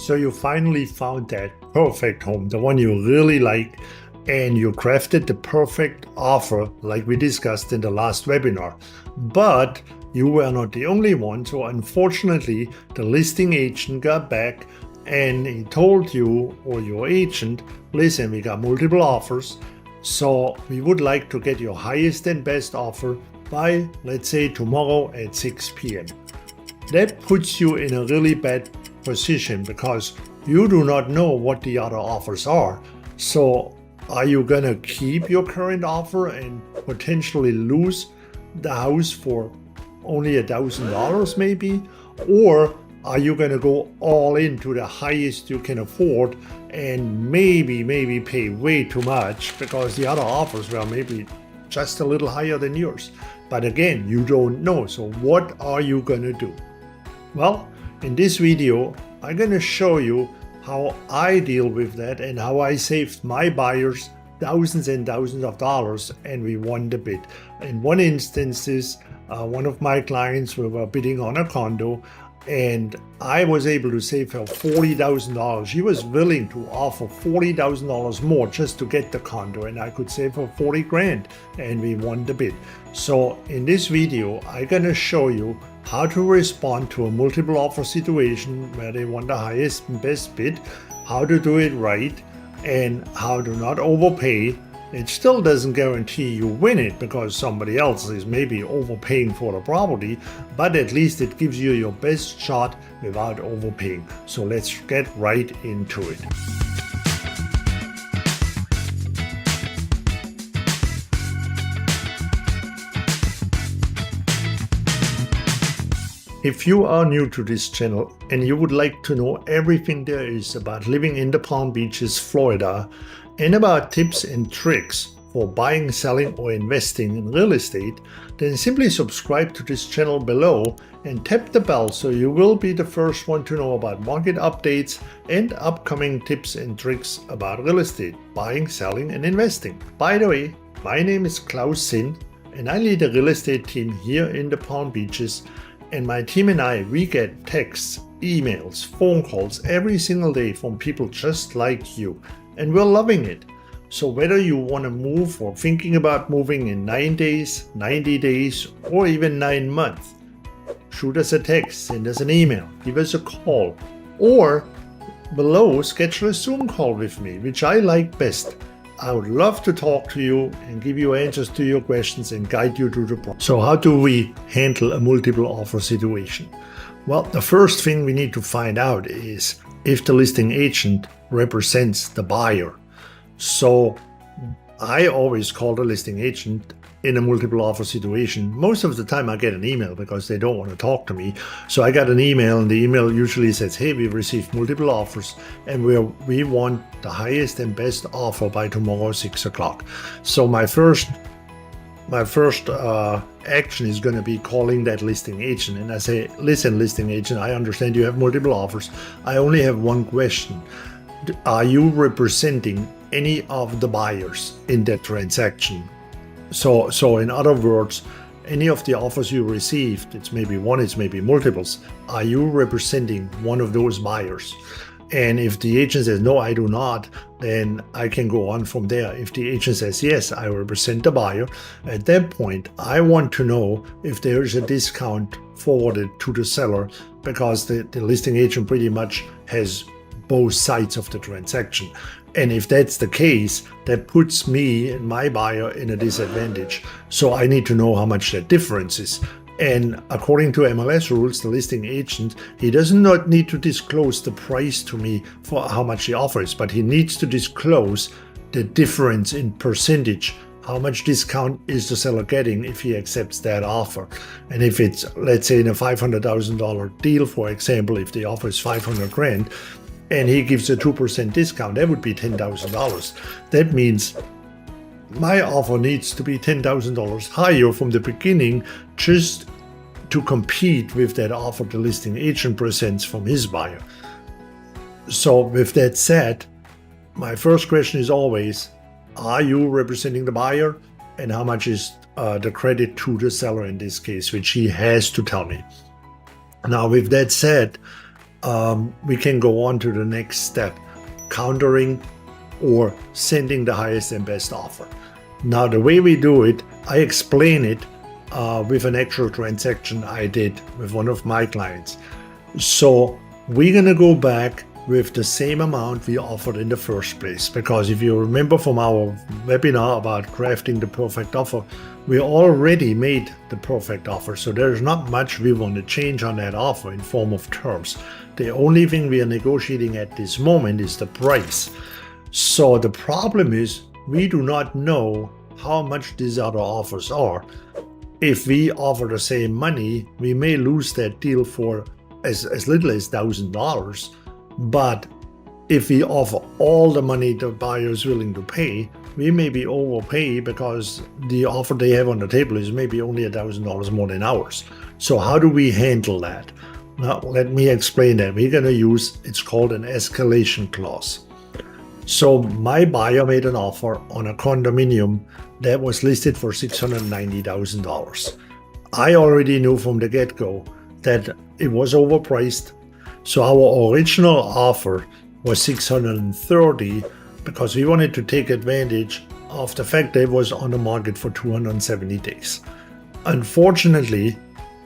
So you finally found that perfect home, the one you really like, and you crafted the perfect offer like we discussed in the last webinar. But you were not the only one, so unfortunately the listing agent got back and he told you or your agent, listen, we got multiple offers, so we would like to get your highest and best offer by, let's say, tomorrow at 6 p.m. That puts you in a really bad position because you do not know what the other offers are. So are you gonna keep your current offer and potentially lose the house for only $1,000 maybe? Or are you gonna go all into the highest you can afford and maybe pay way too much because the other offers were maybe just a little higher than yours? But again, you don't know. So what are you gonna do? Well, in this video, I'm gonna show you how I deal with that and how I saved my buyers thousands and thousands of dollars and we won the bid. In one instance, one of my clients were bidding on a condo and I was able to save her $40,000. She was willing to offer $40,000 more just to get the condo and I could save her 40 grand and we won the bid. So in this video, I'm gonna show you how to respond to a multiple offer situation where they want the highest and best bid, how to do it right, and how to not overpay. It still doesn't guarantee you win it because somebody else is maybe overpaying for the property, but at least it gives you your best shot without overpaying. So let's get right into it. If you are new to this channel and you would like to know everything there is about living in the Palm Beaches, Florida, and about tips and tricks for buying, selling, or investing in real estate, then simply subscribe to this channel below and tap the bell so you will be the first one to know about market updates and upcoming tips and tricks about real estate, buying, selling, and investing. By the way, my name is Klaus Sinn and I lead a real estate team here in the Palm Beaches. And my team and I, we get texts, emails, phone calls every single day from people just like you. And we're loving it. So whether you want to move or thinking about moving in 9 days, 90 days, or even 9 months, shoot us a text, send us an email, give us a call, or below, schedule a Zoom call with me, which I like best. I would love to talk to you and give you answers to your questions and guide you through the process. So how do we handle a multiple offer situation? Well, the first thing we need to find out is if the listing agent represents the buyer. So I always call the listing agent in a multiple offer situation. Most of the time I get an email because they don't want to talk to me. So I got an email and the email usually says, hey, we've received multiple offers and we want the highest and best offer by tomorrow 6 o'clock. So my first action is going to be calling that listing agent and I say, listen, listing agent, I understand you have multiple offers. I only have one question. Are you representing any of the buyers in that transaction? So in other words, any of the offers you received, it's maybe one, it's maybe multiples, are you representing one of those buyers? And if the agent says, no, I do not, then I can go on from there. If the agent says, yes, I represent the buyer, at that point, I want to know if there is a discount forwarded to the seller because the listing agent pretty much has both sides of the transaction. And if that's the case, that puts me and my buyer in a disadvantage. So I need to know how much that difference is. And according to MLS rules, the listing agent, he does not need to disclose the price to me for how much he offers, but he needs to disclose the difference in percentage. How much discount is the seller getting if he accepts that offer? And if it's, let's say, in a $500,000 deal, for example, if the offer is 500 grand, and he gives a 2% discount, that would be $10,000. That means my offer needs to be $10,000 higher from the beginning just to compete with that offer the listing agent presents from his buyer. So with that said, my first question is always, are you representing the buyer? And how much is the credit to the seller in this case, which he has to tell me. Now with that said, we can go on to the next step, countering or sending the highest and best offer. Now, the way we do it, I explain it with an actual transaction I did with one of my clients. So we're going to go back with the same amount we offered in the first place, because if you remember from our webinar about crafting the perfect offer, we already made the perfect offer, so there's not much we want to change on that offer in form of terms. The only thing we are negotiating at this moment is the price. So the problem is we do not know how much these other offers are. If we offer the same money, we may lose that deal for as little as $1,000. But if we offer all the money the buyer is willing to pay, we may be overpay because the offer they have on the table is maybe only $1,000 more than ours. So how do we handle that? Now, let me explain that. We're going to use, it's called an escalation clause. So my buyer made an offer on a condominium that was listed for $690,000. I already knew from the get-go that it was overpriced. So our original offer was $630 because we wanted to take advantage of the fact that it was on the market for 270 days. Unfortunately,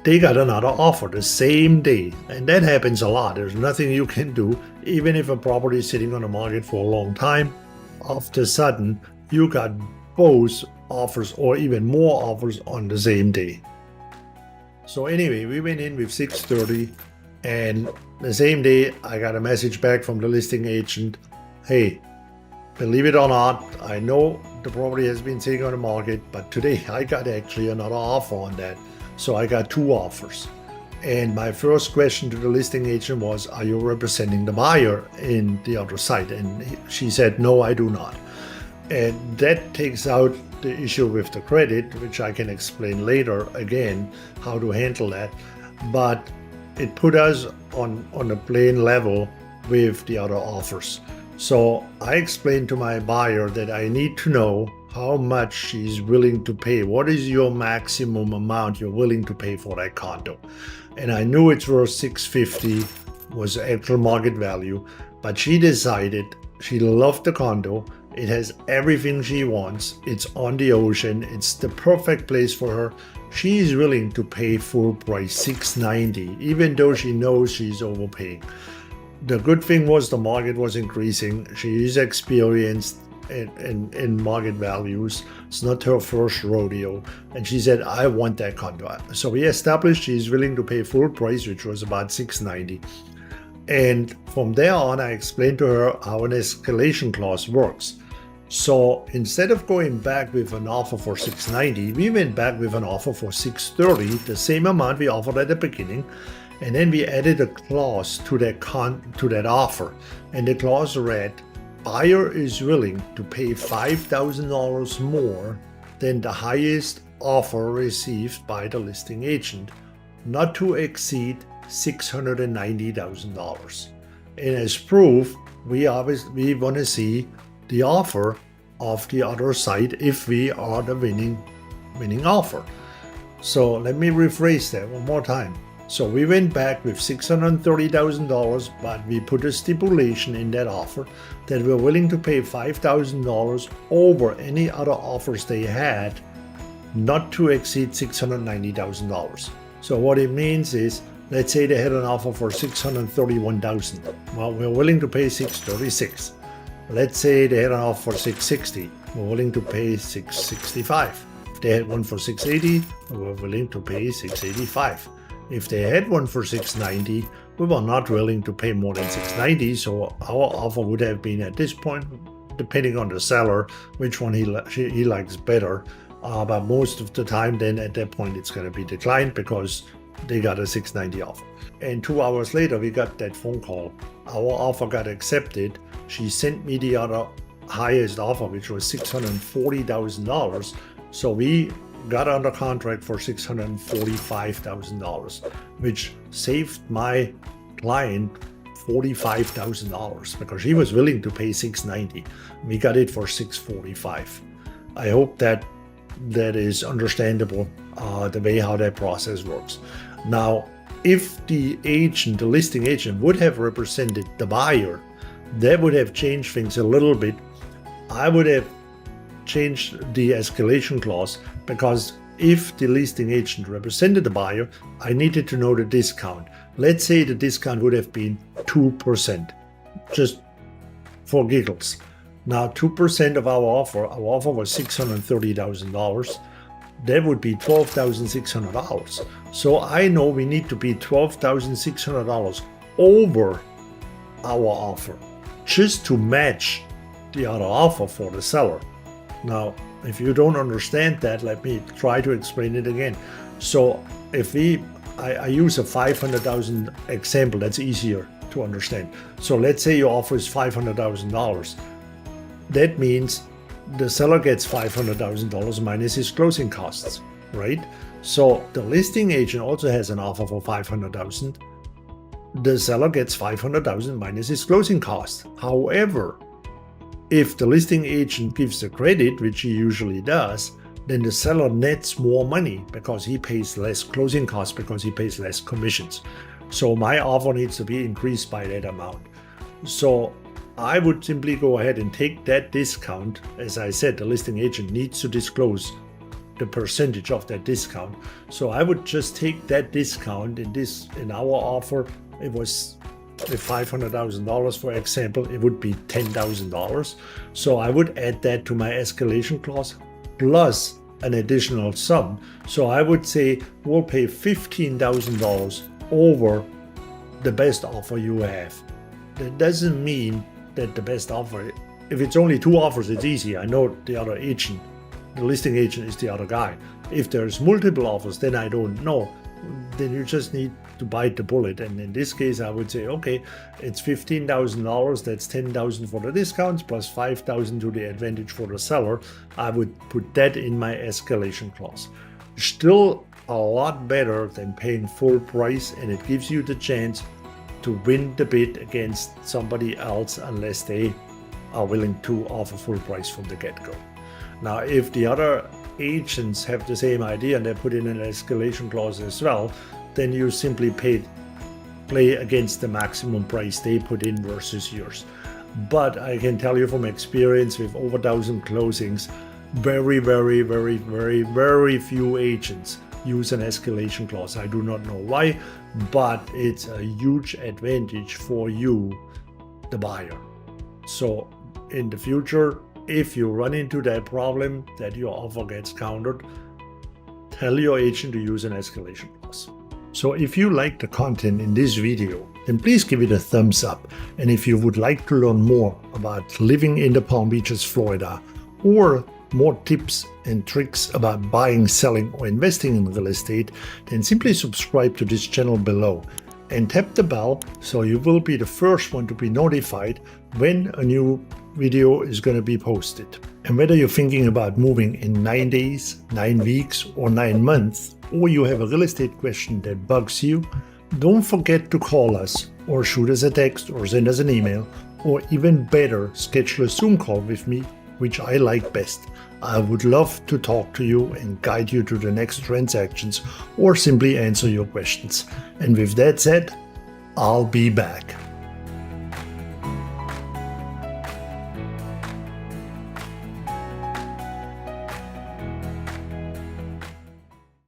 they got another offer the same day, and that happens a lot. There's nothing you can do. Even if a property is sitting on the market for a long time, all of a sudden you got both offers or even more offers on the same day. So anyway, we went in with 630, and the same day I got a message back from the listing agent. Hey, believe it or not, I know the property has been sitting on the market, but today I got actually another offer on that. So I got two offers. And my first question to the listing agent was, are you representing the buyer in the other side? And she said, no, I do not. And that takes out the issue with the credit, which I can explain later again how to handle that. But it put us on a plain level with the other offers. So I explained to my buyer that I need to know how much she's willing to pay. What is your maximum amount you're willing to pay for that condo? And I knew it's worth $650 was actual market value, but she decided she loved the condo. It has everything she wants. It's on the ocean. It's the perfect place for her. She is willing to pay full price $690, even though she knows she's overpaying. The good thing was the market was increasing. She is experienced in market values. It's not her first rodeo. And she said, I want that condo. So we established she's willing to pay full price, which was about $690. And from there on, I explained to her how an escalation clause works. So instead of going back with an offer for $690, we went back with an offer for $630, the same amount we offered at the beginning. And then we added a clause to that offer. And the clause read, buyer is willing to pay $5,000 more than the highest offer received by the listing agent, not to exceed $690,000. And as proof, we want to see the offer of the other side if we are the winning offer. So let me rephrase that one more time. So we went back with $630,000, but we put a stipulation in that offer that we're willing to pay $5,000 over any other offers they had, not to exceed $690,000. So what it means is, let's say they had an offer for $631,000. Well, we're willing to pay $636,000. Let's say they had an offer for $660,000. We're willing to pay $665,000. If they had one for $680,000, we're willing to pay $685,000. If they had one for $690,000, we were not willing to pay more than $690,000, so our offer would have been at this point, depending on the seller, which one he likes better. But most of the time, then at that point, it's going to be declined because they got a $690,000 offer. And 2 hours later, we got that phone call. Our offer got accepted. She sent me the other highest offer, which was $640,000. So we got under contract for $645,000, which saved my client $45,000 because she was willing to pay $690,000. We got it for $645,000. I hope that is understandable, the way how that process works. Now, if the agent, the listing agent, would have represented the buyer, that would have changed things a little bit. I would have changed the escalation clause, because if the listing agent represented the buyer, I needed to know the discount. Let's say the discount would have been 2%, just for giggles. Now 2% of our offer was $630,000. That would be $12,600. So I know we need to be $12,600 over our offer just to match the other offer for the seller. Now, if you don't understand that, let me try to explain it again. So if I use a 500,000 example, that's easier to understand. So let's say your offer is $500,000. That means the seller gets $500,000 minus his closing costs, right? So the listing agent also has an offer for $500,000. The seller gets $500,000 minus his closing costs. However, if the listing agent gives the credit, which he usually does, then the seller nets more money because he pays less closing costs, because he pays less commissions. So my offer needs to be increased by that amount. So I would simply go ahead and take that discount. As I said, the listing agent needs to disclose the percentage of that discount. So I would just take that discount in our offer. It was $500,000, for example, it would be $10,000. So I would add that to my escalation clause plus an additional sum. So I would say we'll pay $15,000 over the best offer you have. That doesn't mean that the best offer, if it's only two offers, it's easy. I know the other agent, the listing agent is the other guy. If there's multiple offers, then I don't know. Then you just need to bite the bullet. And in this case, I would say, okay, it's $15,000. That's $10,000 for the discounts plus $5,000 to the advantage for the seller. I would put that in my escalation clause. Still a lot better than paying full price, and it gives you the chance to win the bid against somebody else unless they are willing to offer full price from the get-go. Now, if the other agents have the same idea and they put in an escalation clause as well, then you simply play against the maximum price they put in versus yours. But I can tell you from experience with over 1,000 closings, very, very, very, very, very few agents use an escalation clause. I do not know why, but it's a huge advantage for you, the buyer. So in the future, if you run into that problem that your offer gets countered, tell your agent to use an escalation clause. So if you like the content in this video, then please give it a thumbs up. And if you would like to learn more about living in the Palm Beaches, Florida, or more tips and tricks about buying, selling, or investing in real estate, then simply subscribe to this channel below and tap the bell so you will be the first one to be notified when a new video is going to be posted. And whether you're thinking about moving in 9 days, 9 weeks, or 9 months, or you have a real estate question that bugs you, don't forget to call us or shoot us a text or send us an email, or even better, schedule a Zoom call with me, which I like best. I would love to talk to you and guide you to the next transactions or simply answer your questions. And with that said, I'll be back.